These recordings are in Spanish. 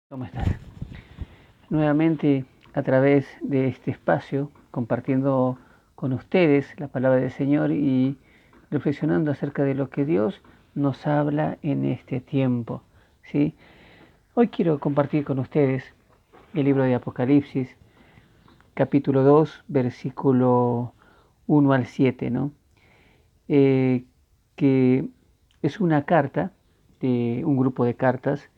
¿Cómo estás? Nuevamente a través de este espacio, compartiendo con ustedes la palabra del Señor y reflexionando acerca de lo que Dios nos habla en este tiempo, ¿sí? Hoy quiero compartir con ustedes el libro de Apocalipsis, capítulo 2, versículo 1 al 7, ¿no? Eh, que es una carta de un grupo de cartas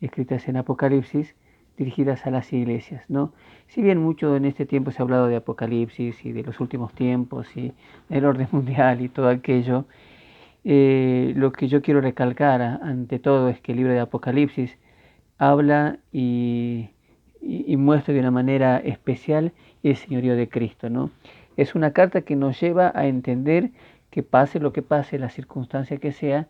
escritas en Apocalipsis dirigidas a las iglesias, ¿no? Si bien mucho en este tiempo se ha hablado de Apocalipsis y de los últimos tiempos y el orden mundial y todo aquello, lo que yo quiero recalcar ante todo es que el libro de Apocalipsis habla y muestra de una manera especial el señorío de Cristo, ¿no? Es una carta que nos lleva a entender que pase lo que pase, la circunstancia que sea,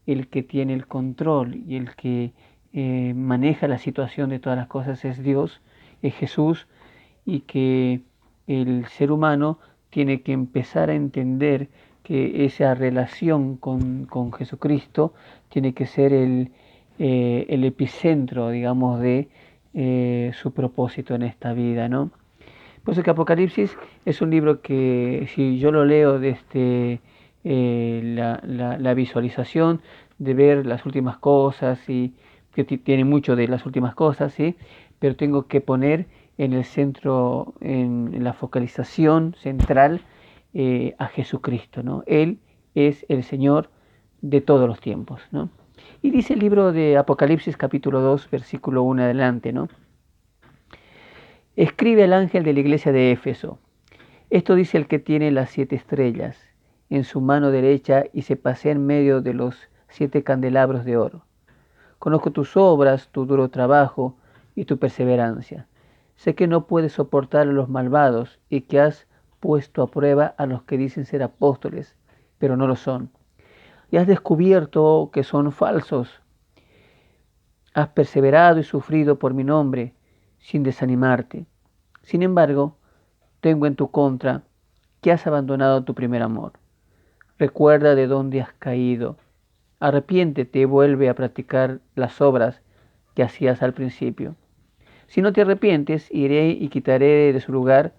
el que tiene el control y el que maneja la situación de todas las cosas es Dios, es Jesús, y que el ser humano tiene que empezar a entender que esa relación con Jesucristo tiene que ser el epicentro, digamos, de su propósito en esta vida, ¿no? Por eso que Apocalipsis es un libro que si yo lo leo desde la visualización de ver las últimas cosas y que tiene mucho de las últimas cosas, ¿sí? Pero tengo que poner en el centro, en la focalización central a Jesucristo, ¿no? Él es el Señor de todos los tiempos, ¿no? Y dice el libro de Apocalipsis capítulo 2 versículo 1 adelante, ¿no? Escribe al ángel de la iglesia de Éfeso. Esto dice el que tiene las 7 estrellas en su mano derecha y se pasea en medio de los 7 candelabros de oro. Conozco tus obras, tu duro trabajo y tu perseverancia. Sé que no puedes soportar a los malvados y que has puesto a prueba a los que dicen ser apóstoles, pero no lo son. Y has descubierto que son falsos. Has perseverado y sufrido por mi nombre sin desanimarte. Sin embargo, tengo en tu contra que has abandonado tu primer amor. Recuerda de dónde has caído. Arrepiéntete y vuelve a practicar las obras que hacías al principio. Si no te arrepientes, iré y quitaré de su lugar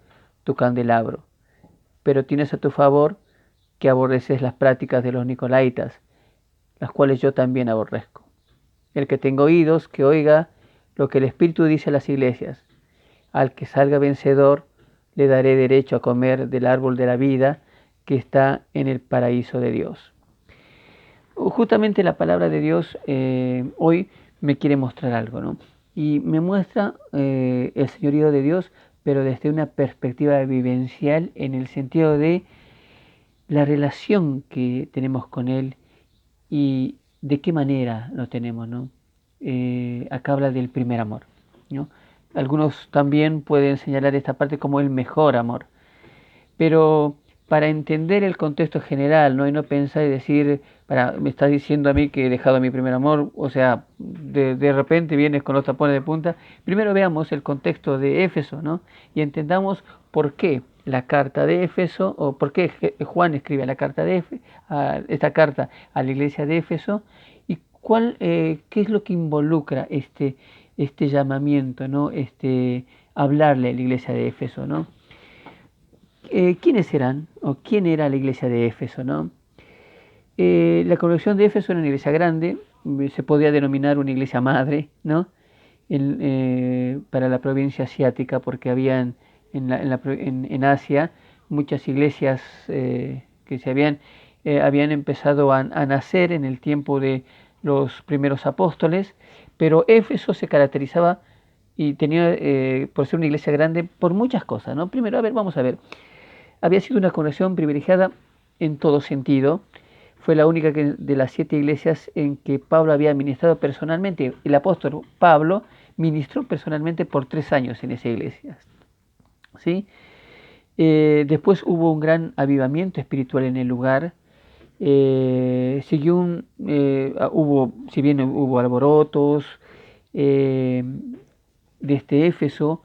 tu candelabro. Pero tienes a tu favor que aborreces las prácticas de los nicolaitas, las cuales yo también aborrezco. El que tenga oídos, que oiga lo que el Espíritu dice a las iglesias. Al que salga vencedor, le daré derecho a comer del árbol de la vida que está en el paraíso de Dios. Justamente la palabra de Dios hoy me quiere mostrar algo, ¿no? Y me muestra el señorío de Dios, pero desde una perspectiva vivencial en el sentido de la relación que tenemos con Él y de qué manera lo tenemos, ¿no? Acá habla del primer amor, ¿no? Algunos también pueden señalar esta parte como el mejor amor, pero para entender el contexto general, ¿no? Y no pensar y decir, me estás diciendo a mí que he dejado mi primer amor, o sea, de repente vienes con los tapones de punta. Primero veamos el contexto de Éfeso, ¿no? Y entendamos por qué la carta de Éfeso, o por qué Juan escribe la carta de esta carta a la iglesia de Éfeso, y qué es lo que involucra este llamamiento, ¿no? Hablarle a la iglesia de Éfeso, ¿no? ¿Quiénes eran o quién era la iglesia de Éfeso, no? La congregación de Éfeso era una iglesia grande, se podía denominar una iglesia madre, ¿no? Para la provincia asiática, porque habían en Asia muchas iglesias que habían empezado a nacer en el tiempo de los primeros apóstoles, pero Éfeso se caracterizaba y tenía, por ser una iglesia grande, por muchas cosas, ¿no? Primero, vamos a ver. Había sido una congregación privilegiada en todo sentido. Fue la única de las 7 iglesias en que Pablo había ministrado personalmente. El apóstol Pablo ministró personalmente por 3 años en esa iglesia. ¿Sí? Después hubo un gran avivamiento espiritual en el lugar. Si bien hubo alborotos, desde Éfeso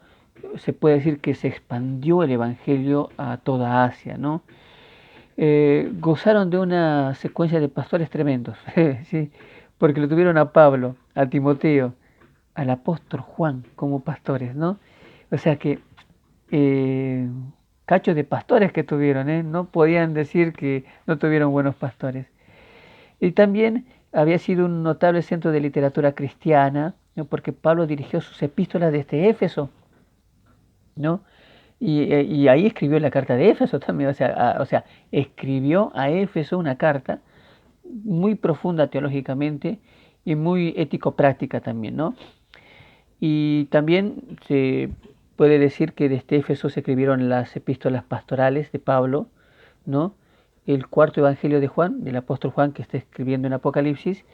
se puede decir que se expandió el Evangelio a toda Asia, ¿no? Gozaron de una secuencia de pastores tremendos, ¿sí? Porque lo tuvieron a Pablo, a Timoteo, al apóstol Juan como pastores, ¿no? O sea que cachos de pastores que tuvieron, ¿eh? No podían decir que no tuvieron buenos pastores. Y también había sido un notable centro de literatura cristiana, ¿no? Porque Pablo dirigió sus epístolas desde Éfeso, ¿no? Y ahí escribió la carta de Éfeso también, o sea, escribió a Éfeso una carta muy profunda teológicamente y muy ético-práctica también, ¿no? Y también se puede decir que desde Éfeso se escribieron las epístolas pastorales de Pablo, ¿no? El cuarto evangelio de Juan, del apóstol Juan que está escribiendo en Apocalipsis,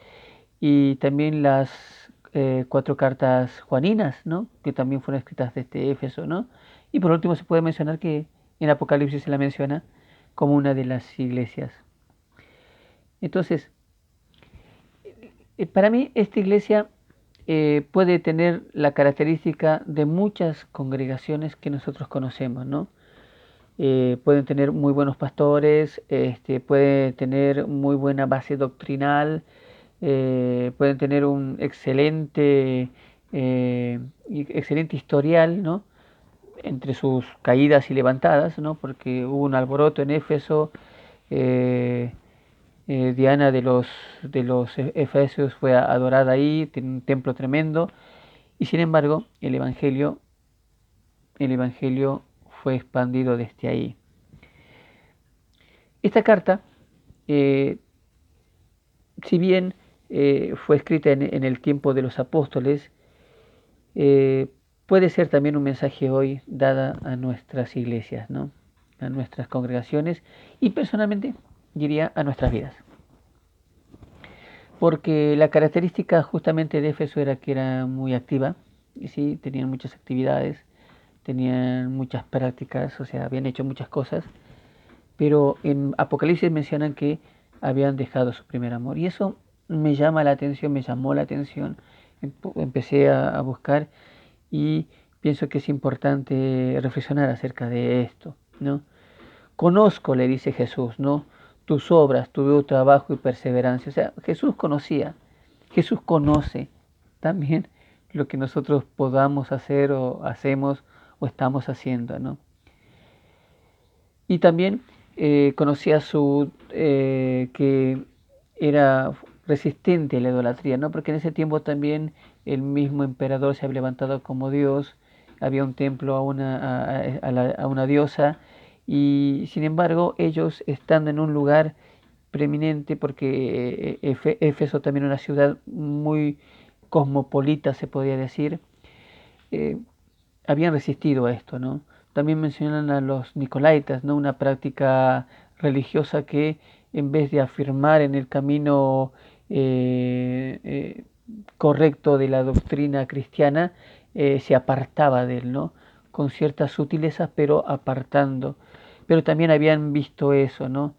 y también las cuatro cartas juaninas, ¿no? Que también fueron escritas desde Éfeso, ¿no? Y por último se puede mencionar que en Apocalipsis se la menciona como una de las iglesias. Entonces, para mí esta iglesia puede tener la característica de muchas congregaciones que nosotros conocemos, ¿no? Pueden tener muy buenos pastores, pueden tener muy buena base doctrinal, pueden tener un excelente historial, ¿no? Entre sus caídas y levantadas, ¿no? Porque hubo un alboroto en Éfeso, eh, Diana de los Efesios fue adorada ahí, tiene un templo tremendo, y sin embargo el evangelio fue expandido desde ahí. Esta carta, eh, si bien fue escrita en el tiempo de los apóstoles, eh, puede ser también un mensaje hoy dada a nuestras iglesias, ¿no? A nuestras congregaciones y personalmente diría a nuestras vidas. Porque la característica justamente de Éfeso era que era muy activa, y sí, tenían muchas actividades, tenían muchas prácticas, o sea, habían hecho muchas cosas, pero en Apocalipsis mencionan que habían dejado su primer amor. Y eso me llama la atención, me llamó la atención. Empecé a buscar y pienso que es importante reflexionar acerca de esto, ¿no? Conozco, le dice Jesús, ¿no? Tus obras, tu trabajo y perseverancia. O sea, Jesús conocía, Jesús conoce también lo que nosotros podamos hacer o hacemos o estamos haciendo, ¿no? Y también conocía que era resistente a la idolatría, ¿no? Porque en ese tiempo también el mismo emperador se había levantado como Dios, había un templo a una diosa, y sin embargo ellos estando en un lugar preeminente, porque Éfeso también era una ciudad muy cosmopolita, se podría decir, eh, habían resistido a esto, ¿no? También mencionan a los nicolaitas, ¿no? Una práctica religiosa que en vez de afirmar en el camino correcto de la doctrina cristiana, se apartaba de él, ¿no? Con ciertas sutilezas, pero apartando. Pero también habían visto eso, ¿no?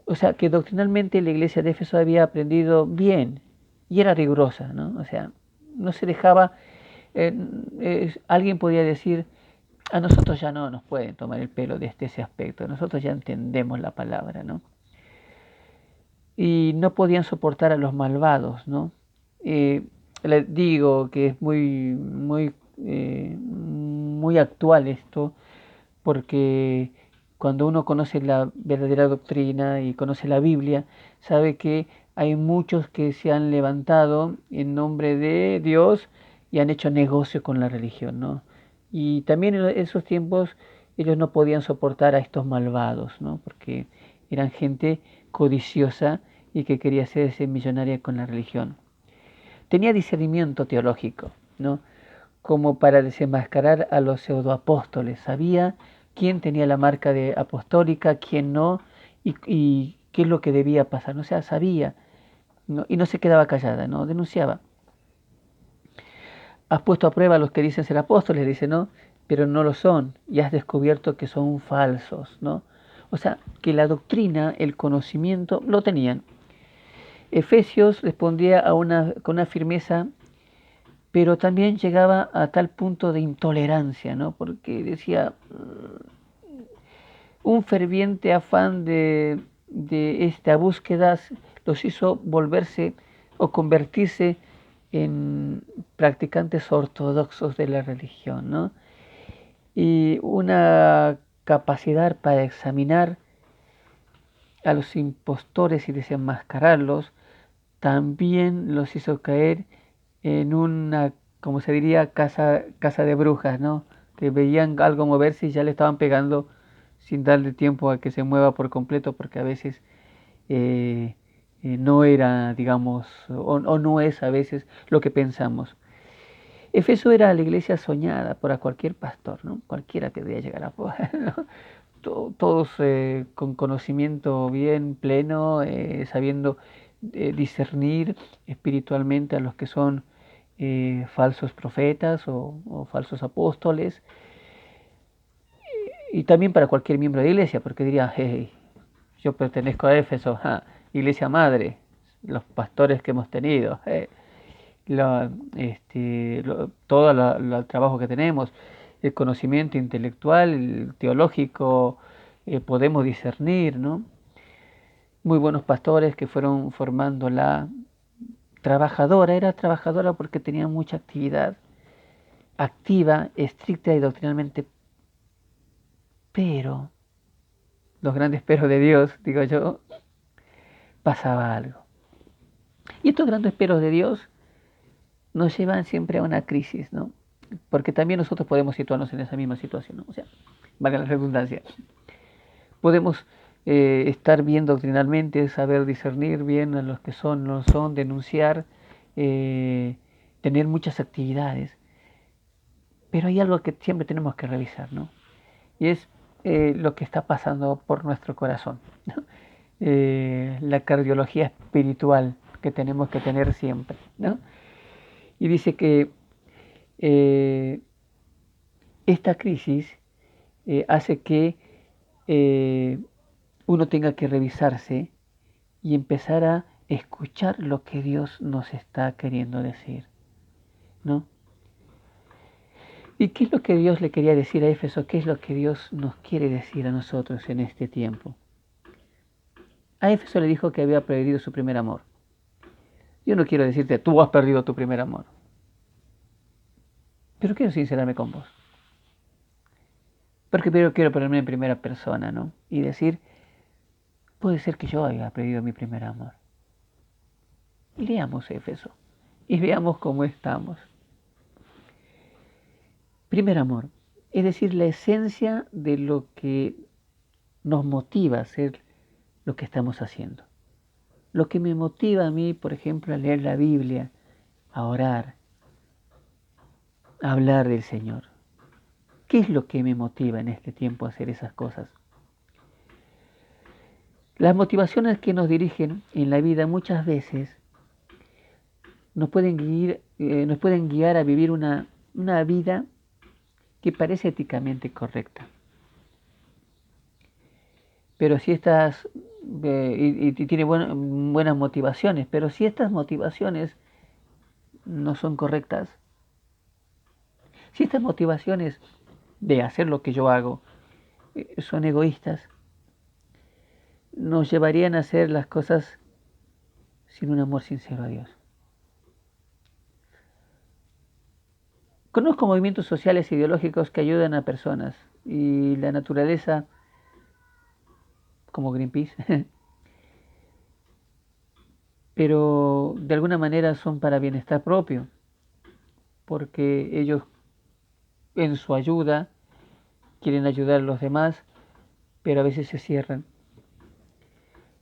O sea, que doctrinalmente la iglesia de Éfeso había aprendido bien y era rigurosa, ¿no? O sea, no se dejaba, alguien podría decir, a nosotros ya no nos pueden tomar el pelo desde ese aspecto, nosotros ya entendemos la palabra, ¿no? Y no podían soportar a los malvados, ¿no? Les digo que es muy actual esto, porque cuando uno conoce la verdadera doctrina y conoce la Biblia, sabe que hay muchos que se han levantado en nombre de Dios y han hecho negocio con la religión, ¿no? Y también en esos tiempos ellos no podían soportar a estos malvados, ¿no? Porque eran gente codiciosa y que quería hacerse millonaria con la religión. Tenía discernimiento teológico, ¿no? Como para desenmascarar a los pseudoapóstoles. Sabía quién tenía la marca de apostólica, quién no, y qué es lo que debía pasar. O sea, sabía, ¿no? Y no se quedaba callada, ¿no? Denunciaba. Has puesto a prueba a los que dicen ser apóstoles, dice, ¿no? Pero no lo son, y has descubierto que son falsos, ¿no? O sea, que la doctrina, el conocimiento, lo tenían. Efesios respondía con una firmeza, pero también llegaba a tal punto de intolerancia, ¿no? Porque decía, un ferviente afán de esta búsqueda los hizo volverse o convertirse en practicantes ortodoxos de la religión, ¿no? Y una capacidad para examinar a los impostores y desenmascararlos, también los hizo caer en una, como se diría, casa de brujas, ¿no? Que veían algo moverse y ya le estaban pegando sin darle tiempo a que se mueva por completo, porque a veces eh, no era, digamos, o no es a veces lo que pensamos. Efeso era la iglesia soñada por cualquier pastor, ¿no? Cualquiera que debía llegar a poder, ¿no? Todos con conocimiento bien pleno, sabiendo discernir espiritualmente a los que son falsos profetas o falsos apóstoles, y también para cualquier miembro de la iglesia, porque diría, hey, yo pertenezco a Éfeso, ja, iglesia madre, los pastores que hemos tenido, todo el trabajo que tenemos, el conocimiento intelectual, el teológico, podemos discernir, ¿no? Muy buenos pastores que fueron formando la trabajadora, era trabajadora porque tenía mucha actividad, activa, estricta y doctrinalmente, pero, los grandes peros de Dios, digo yo, pasaba algo. Y estos grandes peros de Dios nos llevan siempre a una crisis, ¿no? Porque también nosotros podemos situarnos en esa misma situación, ¿no? O sea, valga la redundancia. Podemos estar bien doctrinalmente, saber discernir bien a los que son, no son, denunciar, eh, tener muchas actividades, pero hay algo que siempre tenemos que revisar, ¿no? Y es lo que está pasando por nuestro corazón, ¿no? La cardiología espiritual que tenemos que tener siempre, ¿no? Y dice que eh, esta crisis hace que eh, uno tenga que revisarse y empezar a escuchar lo que Dios nos está queriendo decir, ¿no? ¿Y qué es lo que Dios le quería decir a Éfeso? ¿Qué es lo que Dios nos quiere decir a nosotros en este tiempo? A Éfeso le dijo que había perdido su primer amor. Yo no quiero decirte, tú has perdido tu primer amor, pero quiero sincerarme con vos. Porque primero quiero ponerme en primera persona, ¿no? Y decir, puede ser que yo haya perdido mi primer amor. Leamos Éfeso y veamos cómo estamos. Primer amor, es decir, la esencia de lo que nos motiva a hacer lo que estamos haciendo. Lo que me motiva a mí, por ejemplo, a leer la Biblia, a orar, a hablar del Señor. ¿Qué es lo que me motiva en este tiempo a hacer esas cosas? Las motivaciones que nos dirigen en la vida muchas veces nos pueden guiar a vivir una vida que parece éticamente correcta. Pero si estas, y tiene buenas motivaciones, pero si estas motivaciones no son correctas, si estas motivaciones de hacer lo que yo hago son egoístas, nos llevarían a hacer las cosas sin un amor sincero a Dios. Conozco movimientos sociales e ideológicos que ayudan a personas y la naturaleza, como Greenpeace, pero de alguna manera son para bienestar propio, porque ellos en su ayuda quieren ayudar a los demás, pero a veces se cierran.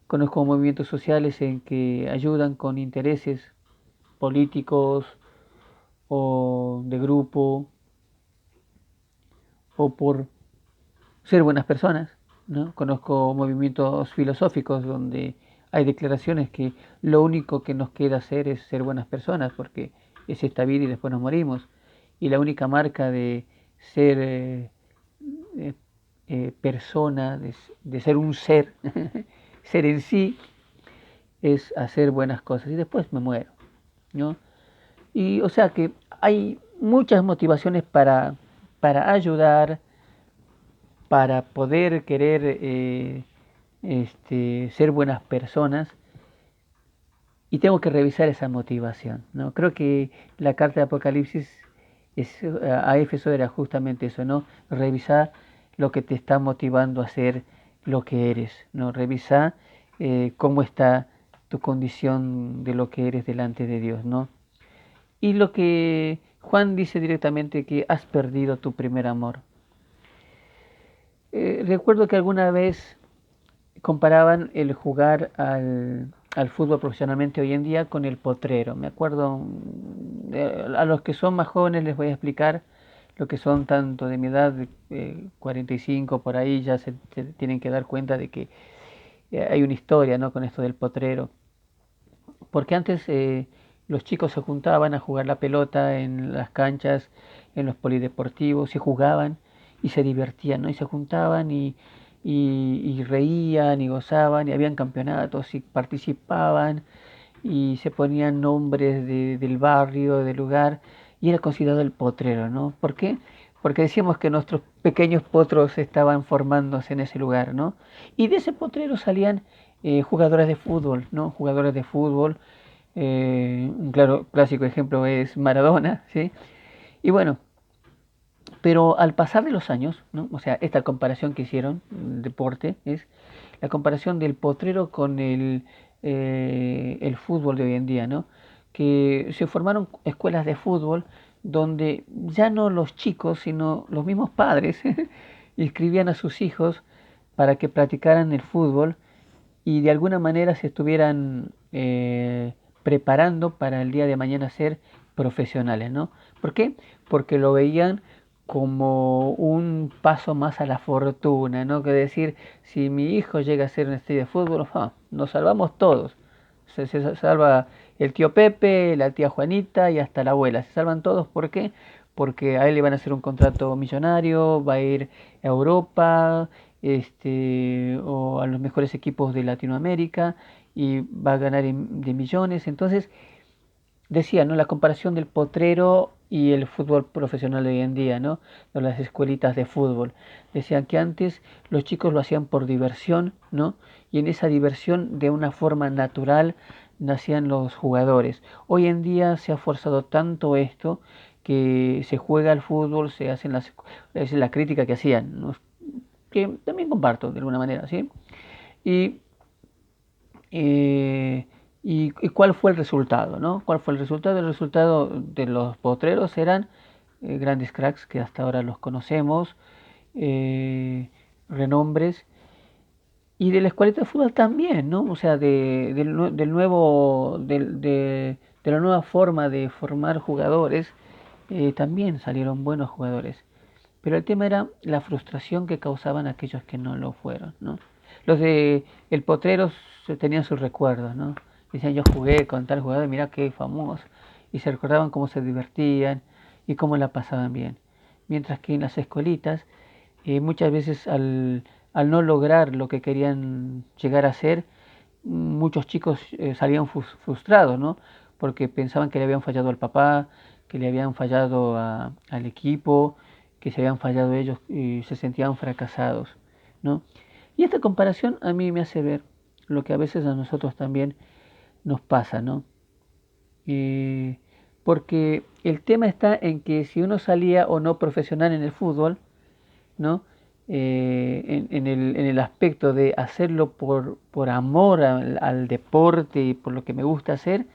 Conozco movimientos sociales en que ayudan con intereses políticos o de grupo o por ser buenas personas, ¿no? Conozco movimientos filosóficos donde hay declaraciones que lo único que nos queda hacer es ser buenas personas, porque es esta vida y después nos morimos. Y la única marca de ser eh, persona, de ser un ser, ser en sí, es hacer buenas cosas y después me muero, ¿no? Y o sea que hay muchas motivaciones para ayudar, para poder querer ser buenas personas, y tengo que revisar esa motivación, ¿no? Creo que la carta de Apocalipsis a Éfeso era justamente eso, ¿no? Revisar lo que te está motivando a ser lo que eres, ¿no? Revisar cómo está tu condición de lo que eres delante de Dios, ¿no? Y lo que Juan dice directamente que has perdido tu primer amor. Recuerdo que alguna vez comparaban el jugar al fútbol profesionalmente hoy en día con el potrero. Me acuerdo, a los que son más jóvenes les voy a explicar lo que son tanto de mi edad, de 45 por ahí, ya se tienen que dar cuenta de que hay una historia, ¿no?, con esto del potrero. Porque antes los chicos se juntaban a jugar la pelota en las canchas, en los polideportivos, se jugaban y se divertían, ¿no? Y se juntaban y reían y gozaban y habían campeonatos y participaban y se ponían nombres del barrio, del lugar, y era considerado el potrero, ¿no? ¿Por qué? Porque decíamos que nuestros pequeños potros estaban formándose en ese lugar, ¿no? Y de ese potrero salían jugadores de fútbol, ¿no? Jugadores de fútbol, un claro, clásico ejemplo es Maradona, ¿sí? Y bueno, pero al pasar de los años, ¿no? O sea, esta comparación que hicieron, deporte, es la comparación del potrero con el fútbol de hoy en día, ¿no? Que se formaron escuelas de fútbol donde ya no los chicos, sino los mismos padres inscribían a sus hijos para que practicaran el fútbol y de alguna manera se estuvieran preparando para el día de mañana ser profesionales, ¿no? ¿Por qué? Porque lo veían como un paso más a la fortuna, ¿no? Que decir, si mi hijo llega a ser una estrella de fútbol, nos salvamos todos. Se salva el tío Pepe, la tía Juanita y hasta la abuela. Se salvan todos, ¿por qué? Porque a él le van a hacer un contrato millonario, va a ir a Europa, o a los mejores equipos de Latinoamérica y va a ganar de millones. Entonces, decía, ¿no? La comparación del potrero y el fútbol profesional de hoy en día, ¿no? De las escuelitas de fútbol. Decían que antes los chicos lo hacían por diversión, ¿no? Y en esa diversión, de una forma natural, nacían los jugadores. Hoy en día se ha forzado tanto esto que se juega al fútbol, se hacen es la crítica que hacían, ¿no? Que también comparto de alguna manera, ¿sí? Y, eh, y cuál fue el resultado, ¿no? ¿Cuál fue el resultado? El resultado de los potreros eran grandes cracks que hasta ahora los conocemos, eh, renombres, y de la escuelita de fútbol también, ¿no? O sea, del nuevo, de la nueva forma de formar jugadores, también salieron buenos jugadores. Pero el tema era la frustración que causaban aquellos que no lo fueron, ¿no? Los de el potrero tenían sus recuerdos, ¿no? Decían, yo jugué con tal jugador, mira qué famoso. Y se recordaban cómo se divertían y cómo la pasaban bien. Mientras que en las escuelitas, muchas veces al no lograr lo que querían llegar a ser, muchos chicos salían frustrados, ¿no? Porque pensaban que le habían fallado al papá, que le habían fallado al equipo, que se habían fallado ellos y se sentían fracasados, ¿no? Y esta comparación a mí me hace ver lo que a veces a nosotros también nos pasa, ¿no? Eh, Porque el tema está en que si uno salía o no profesional en el fútbol, ¿no? En el aspecto de hacerlo por amor al deporte y por lo que me gusta hacer,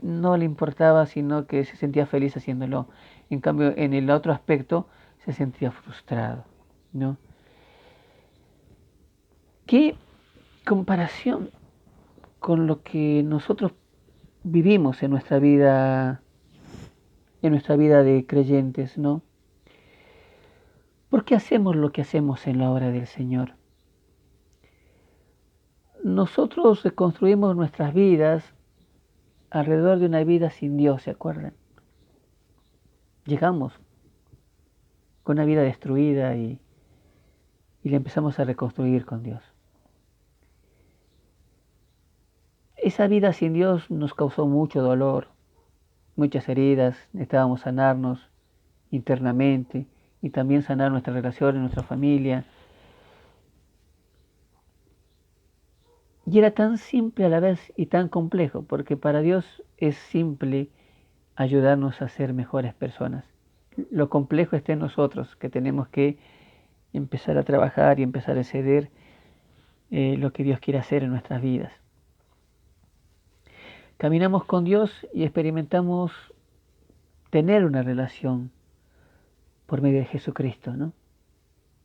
no le importaba, sino que se sentía feliz haciéndolo. En cambio, en el otro aspecto, se sentía frustrado, ¿no? ¿Qué comparación con lo que nosotros vivimos en nuestra vida de creyentes, ¿no? ¿Por qué hacemos lo que hacemos en la obra del Señor? Nosotros construimos nuestras vidas alrededor de una vida sin Dios, ¿se acuerdan? Llegamos con una vida destruida y la empezamos a reconstruir con Dios. Esa vida sin Dios nos causó mucho dolor, muchas heridas, necesitábamos sanarnos internamente y también sanar nuestra relación, nuestra familia. Y era tan simple a la vez y tan complejo, porque para Dios es simple ayudarnos a ser mejores personas. Lo complejo está en nosotros, que tenemos que empezar a trabajar y empezar a ceder lo que Dios quiere hacer en nuestras vidas. Caminamos con Dios y experimentamos tener una relación por medio de Jesucristo, ¿no?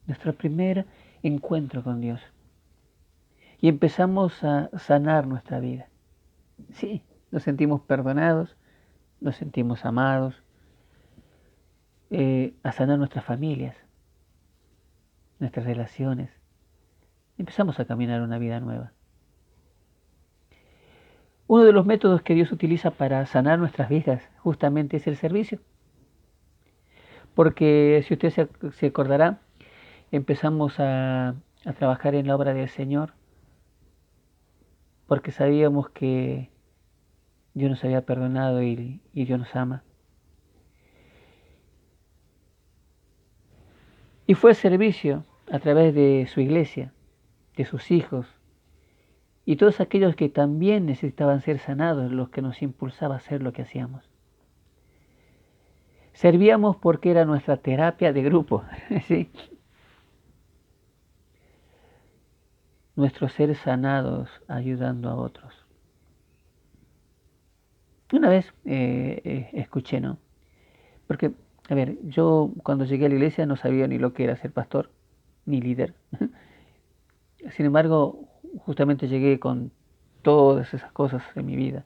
Nuestro primer encuentro con Dios. Y empezamos a sanar nuestra vida. Sí, nos sentimos perdonados, nos sentimos amados, a sanar nuestras familias, nuestras relaciones. Empezamos a caminar una vida nueva. Uno de los métodos que Dios utiliza para sanar nuestras vidas justamente es el servicio. Porque si usted se acordará, empezamos a trabajar en la obra del Señor porque sabíamos que Dios nos había perdonado y Dios nos ama. Y fue el servicio a través de su iglesia, de sus hijos y todos aquellos que también necesitaban ser sanados, los que nos impulsaba a hacer lo que hacíamos. Servíamos porque era nuestra terapia de grupo, ¿sí? Nuestro ser sanados ayudando a otros. Una vez escuché, ¿no? Porque, a ver, yo cuando llegué a la iglesia no sabía ni lo que era ser pastor, ni líder. Sin embargo, justamente llegué con todas esas cosas en mi vida.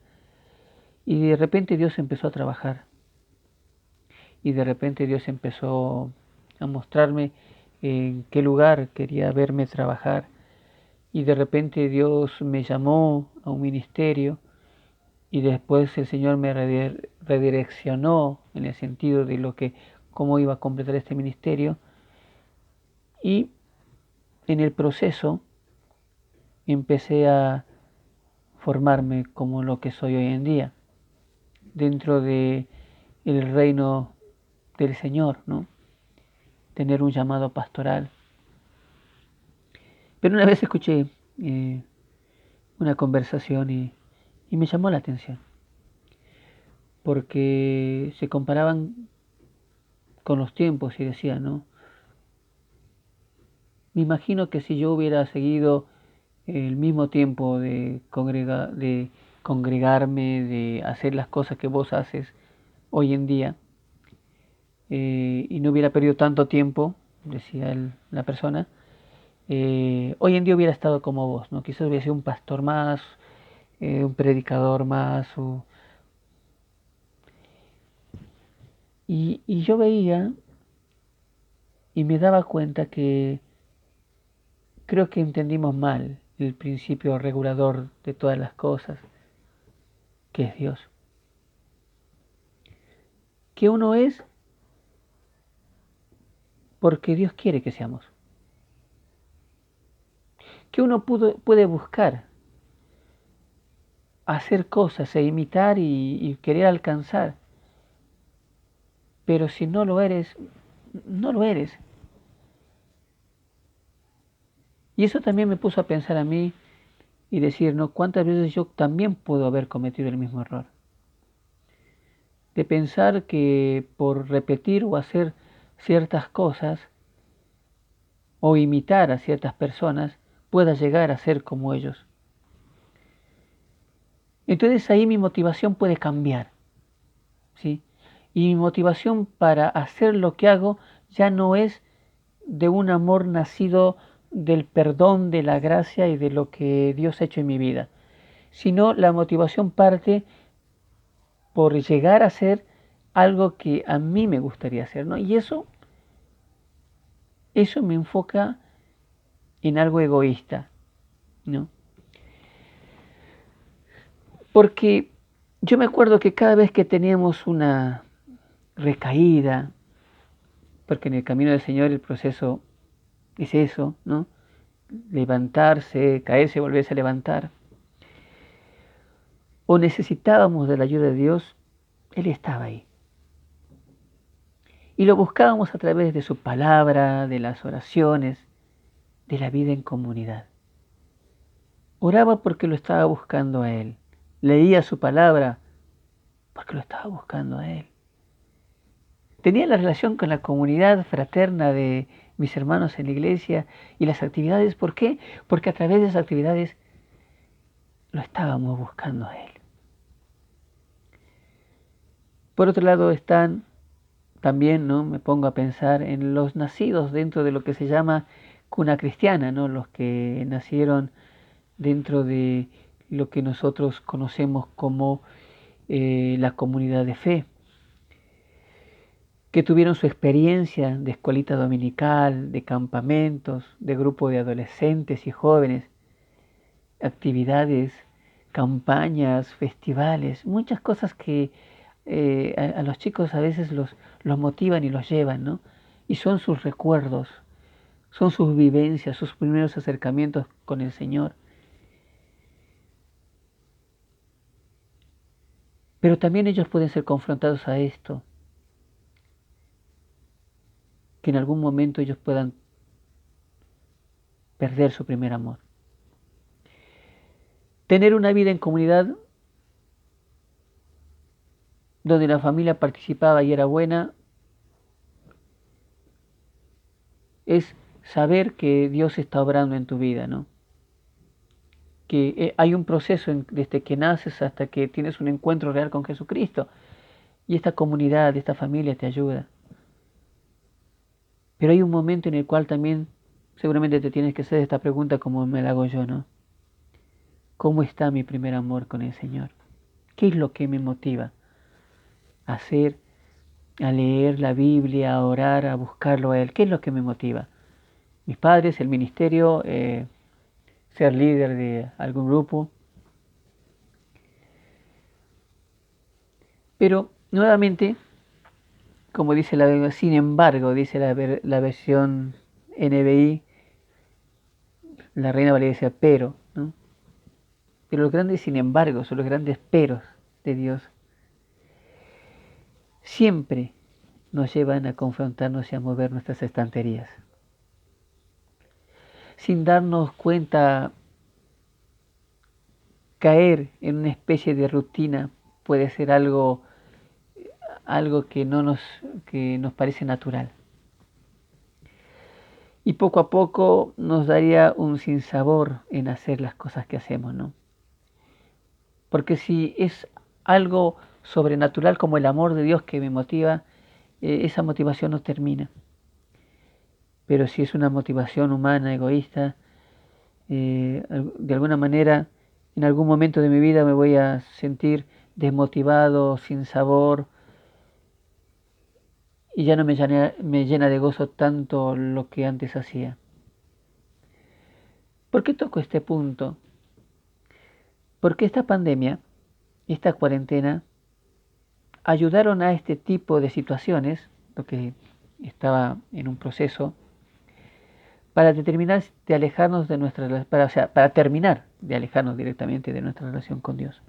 Y de repente Dios empezó a trabajar. Y de repente Dios empezó a mostrarme en qué lugar quería verme trabajar. Y de repente Dios me llamó a un ministerio y después el Señor me redireccionó en el sentido de cómo iba a completar este ministerio. Y en el proceso empecé a formarme como lo que soy hoy en día, dentro de el reino del Señor, ¿no? Tener un llamado pastoral. Pero una vez escuché una conversación y me llamó la atención, porque se comparaban con los tiempos y decían, ¿no? Me imagino que si yo hubiera seguido el mismo tiempo de congregarme, de hacer las cosas que vos haces hoy en día, y no hubiera perdido tanto tiempo, decía la persona, hoy en día hubiera estado como vos, ¿no? Quizás hubiera sido un pastor más, un predicador más. Y yo veía y me daba cuenta que creo que entendimos mal el principio regulador de todas las cosas, que es Dios. Que uno es porque Dios quiere que seamos. Que uno puede buscar hacer cosas e imitar y querer alcanzar. Pero si no lo eres, no lo eres. Y eso también me puso a pensar a mí y decir, ¿no? ¿Cuántas veces yo también puedo haber cometido el mismo error? De pensar que por repetir o hacer ciertas cosas o imitar a ciertas personas pueda llegar a ser como ellos. Entonces ahí mi motivación puede cambiar, ¿sí? Y mi motivación para hacer lo que hago ya no es de un amor nacido del perdón, de la gracia y de lo que Dios ha hecho en mi vida, sino la motivación parte por llegar a ser algo que a mí me gustaría hacer, ¿no? Y eso me enfoca en algo egoísta, ¿no? Porque yo me acuerdo que cada vez que teníamos una recaída, porque en el camino del Señor el proceso es eso, ¿no? Levantarse, caerse, volverse a levantar. O necesitábamos de la ayuda de Dios, Él estaba ahí. Y lo buscábamos a través de su palabra, de las oraciones, de la vida en comunidad. Oraba porque lo estaba buscando a Él. Leía su palabra porque lo estaba buscando a Él. Tenía la relación con la comunidad fraterna de mis hermanos en la iglesia y las actividades. ¿Por qué? Porque a través de esas actividades lo estábamos buscando a Él. Por otro lado están también, ¿no? Me pongo a pensar en los nacidos dentro de lo que se llama cuna cristiana, ¿no? Los que nacieron dentro de lo que nosotros conocemos como la comunidad de fe, que tuvieron su experiencia de escuelita dominical, de campamentos, de grupo de adolescentes y jóvenes, actividades, campañas, festivales, muchas cosas que a los chicos a veces los motivan y los llevan, ¿no? Y son sus recuerdos, son sus vivencias, sus primeros acercamientos con el Señor. Pero también ellos pueden ser confrontados a esto, que en algún momento ellos puedan perder su primer amor. Tener una vida en comunidad donde la familia participaba y era buena es saber que Dios está obrando en tu vida, ¿no? Que hay un proceso desde que naces hasta que tienes un encuentro real con Jesucristo. Y esta comunidad, esta familia te ayuda. Pero hay un momento en el cual también seguramente te tienes que hacer esta pregunta como me la hago yo, ¿no? ¿Cómo está mi primer amor con el Señor? ¿Qué es lo que me motiva a hacer, a leer la Biblia, a orar, a buscarlo a Él? ¿Qué es lo que me motiva? Mis padres, el ministerio, ser líder de algún grupo. Pero nuevamente, como dice sin embargo, dice la versión NBI, la Reina Valera decía pero, ¿no? Pero los grandes sin embargo son los grandes peros de Dios. Siempre nos llevan a confrontarnos y a mover nuestras estanterías. Sin darnos cuenta, caer en una especie de rutina puede ser algo que nos parece natural. Y poco a poco nos daría un sinsabor en hacer las cosas que hacemos, ¿no? Porque si es algo sobrenatural como el amor de Dios que me motiva, esa motivación no termina. Pero si es una motivación humana, egoísta, de alguna manera, en algún momento de mi vida me voy a sentir desmotivado, sin sabor, y ya no me llena de gozo tanto lo que antes hacía. ¿Por qué toco este punto? Porque esta pandemia, esta cuarentena, ayudaron a este tipo de situaciones, lo que estaba en un proceso, para determinar de alejarnos de nuestra para terminar de alejarnos directamente de nuestra relación con Dios.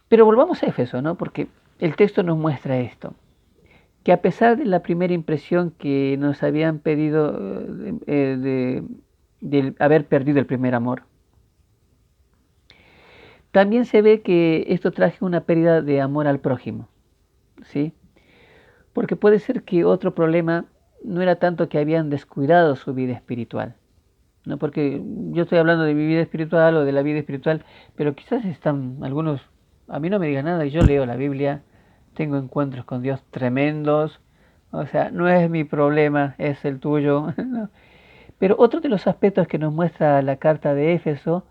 Pero volvamos a Éfeso, ¿no? Porque el texto nos muestra esto, que a pesar de la primera impresión que nos habían pedido de haber perdido el primer amor, también se ve que esto trajo una pérdida de amor al prójimo, ¿sí? Porque puede ser que otro problema no era tanto que habían descuidado su vida espiritual, ¿no? Porque yo estoy hablando de mi vida espiritual o de la vida espiritual, pero quizás están algunos, a mí no me digan nada, yo leo la Biblia, tengo encuentros con Dios tremendos, o sea, no es mi problema, es el tuyo, ¿no? Pero otro de los aspectos que nos muestra la carta de Éfeso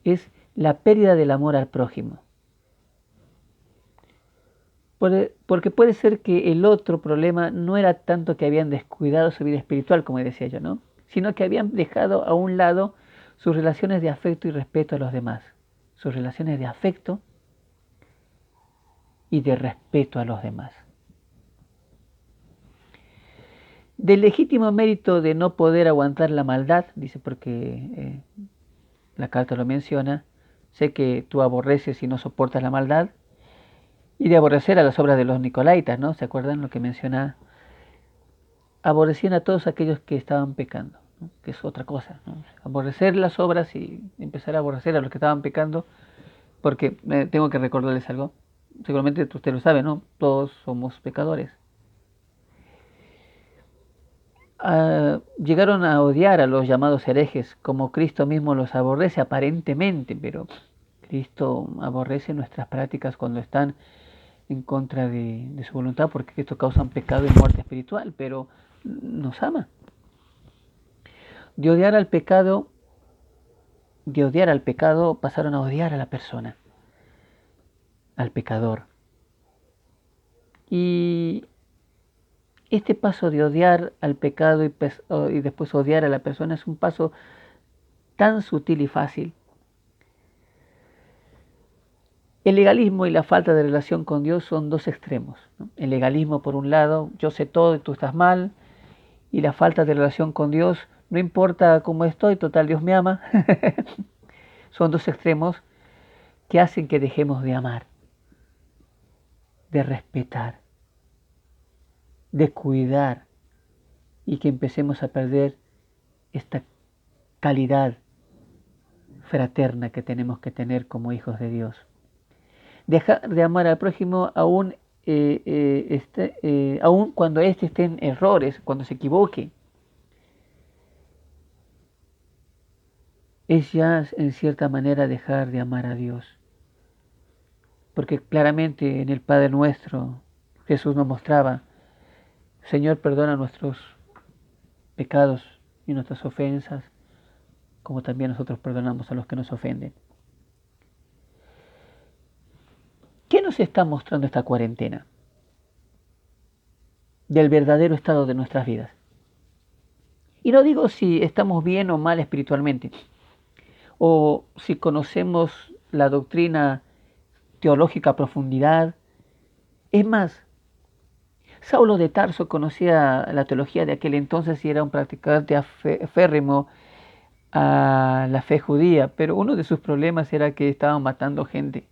es la pérdida del amor al prójimo. Porque puede ser que el otro problema no era tanto que habían descuidado su vida espiritual, como decía yo, ¿no? Sino que habían dejado a un lado sus relaciones de afecto y respeto a los demás. Sus relaciones de afecto y de respeto a los demás. Del legítimo mérito de no poder aguantar la maldad, dice porque la carta lo menciona, sé que tú aborreces y no soportas la maldad, y de aborrecer a las obras de los Nicolaitas, ¿no? ¿Se acuerdan lo que menciona? Aborrecían a todos aquellos que estaban pecando, ¿no? Que es otra cosa, ¿no? Aborrecer las obras y empezar a aborrecer a los que estaban pecando, porque tengo que recordarles algo. Seguramente usted lo sabe, ¿no? Todos somos pecadores. Llegaron a odiar a los llamados herejes, como Cristo mismo los aborrece aparentemente, pero Cristo aborrece nuestras prácticas cuando están en contra de su voluntad, porque esto causa pecado y muerte espiritual, pero nos ama. De odiar al pecado, pasaron a odiar a la persona, al pecador. Y este paso de odiar al pecado y después odiar a la persona es un paso tan sutil y fácil. El legalismo y la falta de relación con Dios son dos extremos, ¿no? El legalismo, por un lado, yo sé todo y tú estás mal, y la falta de relación con Dios, no importa cómo estoy, total Dios me ama. Son dos extremos que hacen que dejemos de amar, de respetar, de cuidar y que empecemos a perder esta calidad fraterna que tenemos que tener como hijos de Dios. Dejar de amar al prójimo aún cuando éste esté en errores, cuando se equivoque. Es ya en cierta manera dejar de amar a Dios. Porque claramente en el Padre Nuestro Jesús nos mostraba, Señor, perdona nuestros pecados y nuestras ofensas, como también nosotros perdonamos a los que nos ofenden. ¿Qué nos está mostrando esta cuarentena del verdadero estado de nuestras vidas? Y no digo si estamos bien o mal espiritualmente, o si conocemos la doctrina teológica a profundidad. Es más, Saulo de Tarso conocía la teología de aquel entonces y era un practicante aférrimo a la fe judía, pero uno de sus problemas era que estaban matando gente.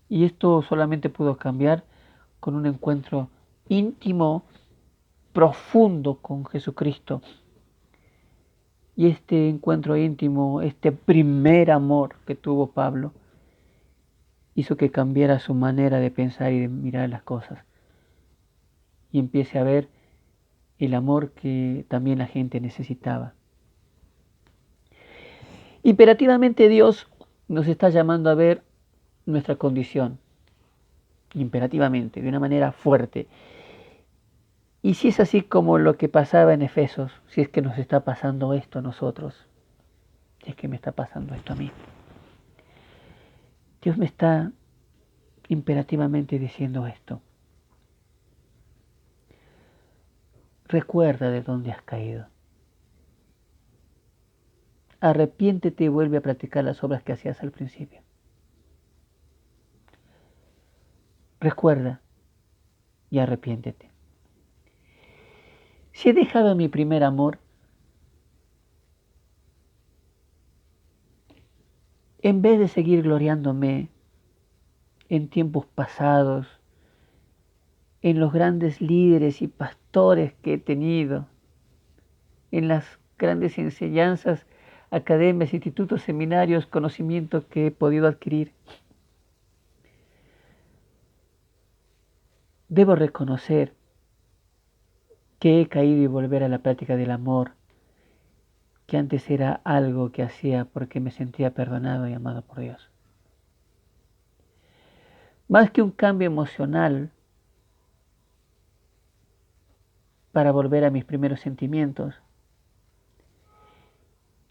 Y esto solamente pudo cambiar con un encuentro íntimo, profundo con Jesucristo. Y este encuentro íntimo, este primer amor que tuvo Pablo, hizo que cambiara su manera de pensar y de mirar las cosas. Y empiece a ver el amor que también la gente necesitaba. Imperativamente Dios nos está llamando a ver nuestra condición, imperativamente, de una manera fuerte. Y si es así como lo que pasaba en Efesos, si es que nos está pasando esto a nosotros, si es que me está pasando esto a mí, Dios me está imperativamente diciendo esto. Recuerda de dónde has caído. Arrepiéntete y vuelve a practicar las obras que hacías al principio. Recuerda y arrepiéntete. Si he dejado mi primer amor, en vez de seguir gloriándome en tiempos pasados, en los grandes líderes y pastores que he tenido, en las grandes enseñanzas, academias, institutos, seminarios, conocimientos que he podido adquirir, debo reconocer que he caído y volver a la práctica del amor, que antes era algo que hacía porque me sentía perdonado y amado por Dios. Más que un cambio emocional para volver a mis primeros sentimientos,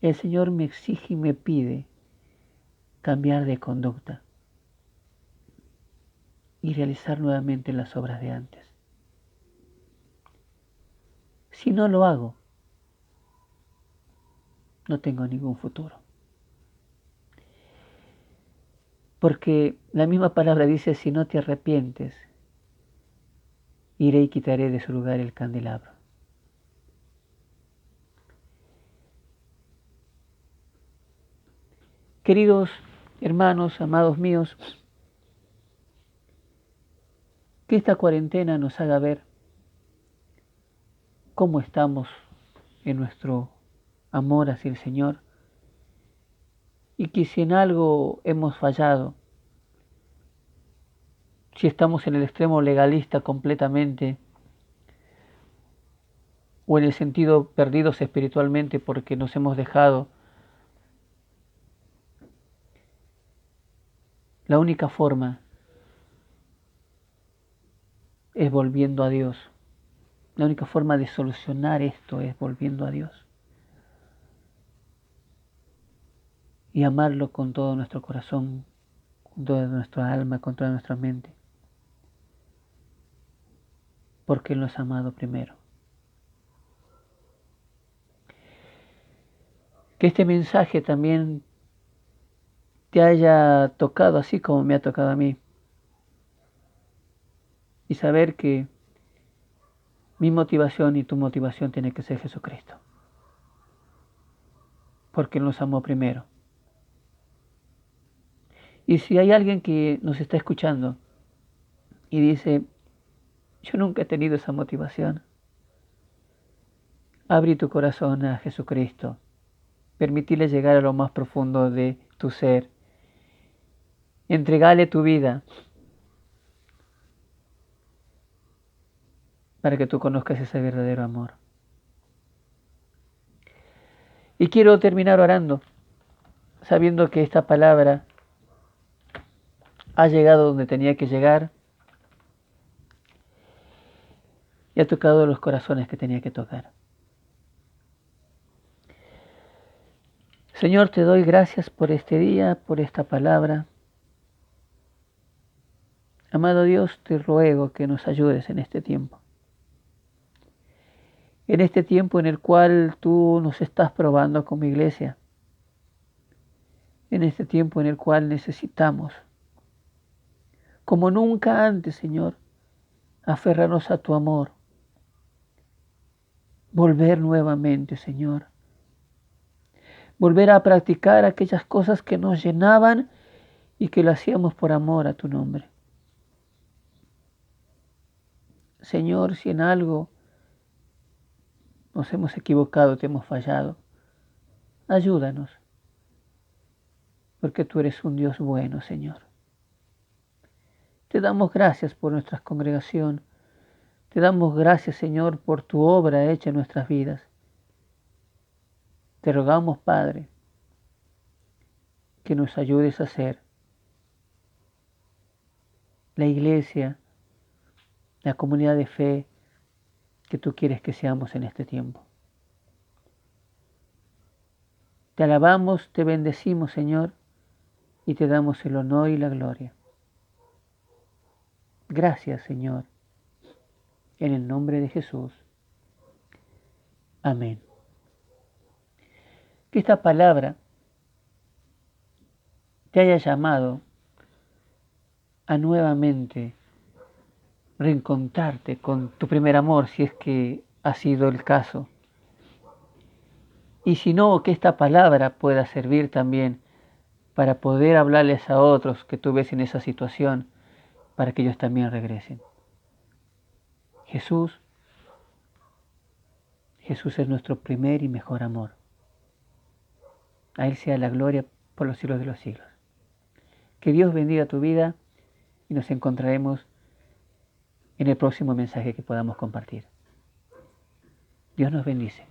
el Señor me exige y me pide cambiar de conducta y realizar nuevamente las obras de antes. Si no lo hago, no tengo ningún futuro. Porque la misma palabra dice, si no te arrepientes, iré y quitaré de su lugar el candelabro. Queridos hermanos, amados míos, que esta cuarentena nos haga ver cómo estamos en nuestro amor hacia el Señor, y que si en algo hemos fallado, si estamos en el extremo legalista completamente, o en el sentido perdidos espiritualmente porque nos hemos dejado, la única forma es volviendo a Dios. La única forma de solucionar esto es volviendo a Dios. Y amarlo con todo nuestro corazón, con toda nuestra alma, con toda nuestra mente. Porque Él nos ha amado primero. Que este mensaje también te haya tocado así como me ha tocado a mí. Y saber que mi motivación y tu motivación tiene que ser Jesucristo. Porque Él nos amó primero. Y si hay alguien que nos está escuchando y dice, yo nunca he tenido esa motivación, abrí tu corazón a Jesucristo. Permitirle llegar a lo más profundo de tu ser. Entregale tu vida para que tú conozcas ese verdadero amor. Y quiero terminar orando, sabiendo que esta palabra ha llegado donde tenía que llegar y ha tocado los corazones que tenía que tocar. Señor, te doy gracias por este día, por esta palabra. Amado Dios, te ruego que nos ayudes en este tiempo. En este tiempo en el cual tú nos estás probando como iglesia. En este tiempo en el cual necesitamos, como nunca antes, Señor, aferrarnos a tu amor. Volver nuevamente, Señor. Volver a practicar aquellas cosas que nos llenaban y que lo hacíamos por amor a tu nombre. Señor, si en algo nos hemos equivocado, te hemos fallado, ayúdanos, porque tú eres un Dios bueno, Señor. Te damos gracias por nuestra congregación. Te damos gracias, Señor, por tu obra hecha en nuestras vidas. Te rogamos, Padre, que nos ayudes a ser la iglesia, la comunidad de fe que tú quieres que seamos en este tiempo. Te alabamos, te bendecimos, Señor, y te damos el honor y la gloria. Gracias, Señor, en el nombre de Jesús. Amén. Que esta palabra te haya llamado a nuevamente reencontrarte con tu primer amor, si es que ha sido el caso. Y si no, que esta palabra pueda servir también para poder hablarles a otros que tú ves en esa situación, para que ellos también regresen. Jesús es nuestro primer y mejor amor. A Él sea la gloria por los siglos de los siglos. Que Dios bendiga tu vida y nos encontraremos en el próximo mensaje que podamos compartir. Dios nos bendice.